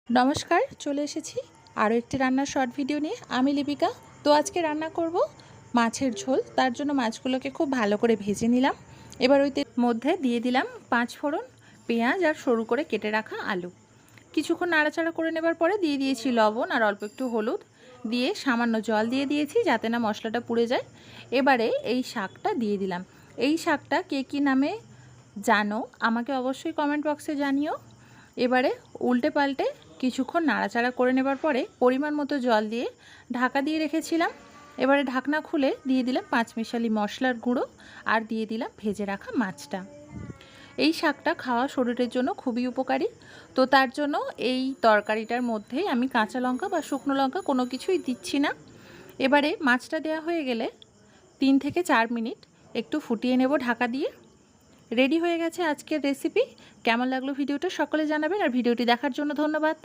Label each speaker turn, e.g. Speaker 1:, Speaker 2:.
Speaker 1: নমস্কার, চলে এসেছি আরও একটি রান্নার শর্ট ভিডিও নিয়ে। আমি লিপিকা। তো আজকে রান্না করব মাছের ঝোল। তার জন্য মাছগুলোকে খুব ভালো করে ভেজে নিলাম। এবার ওই তেলের মধ্যে দিয়ে দিলাম 5 ফোড়ন, পেঁয়াজ আর সরু করে কেটে রাখা আলু। কিছুক্ষণ নাড়াচাড়া করে নেবার পরে দিয়ে দিয়েছি লবণ আর অল্প একটু হলুদ, দিয়ে সামান্য জল দিয়ে দিয়েছি যাতে না মশলাটা পুড়ে যায়। এবারে এই শাকটা দিয়ে দিলাম। এই শাকটা কে কী নামে জানো আমাকে অবশ্যই কমেন্ট বক্সে জানিও। এবারে উল্টে পাল্টে কিছুক্ষণ নাড়াচাড়া করে নেবার পরে পরিমাণ মতো জল দিয়ে ঢাকা দিয়ে রেখেছিলাম। এবারে ঢাকনা খুলে দিয়ে দিলাম পাঁচমিশালি মশলার গুঁড়ো আর দিয়ে দিলাম ভেজে রাখা মাছটা। এই শাকটা খাওয়া শরীরের জন্য খুবই উপকারী। তো তার জন্য এই তরকারিটার মধ্যেই আমি কাঁচা লঙ্কা বা শুকনো লঙ্কা কোনো কিছুই দিচ্ছি না। এবারে মাছটা দেওয়া হয়ে গেলে 3 থেকে 4 মিনিট একটু ফুটিয়ে নেব ঢাকা দিয়ে। রেডি হয়ে গেছে আজকের রেসিপি। কেমন লাগলো ভিডিওটা সকলে জানাবেন, আর ভিডিওটি দেখার জন্য ধন্যবাদ।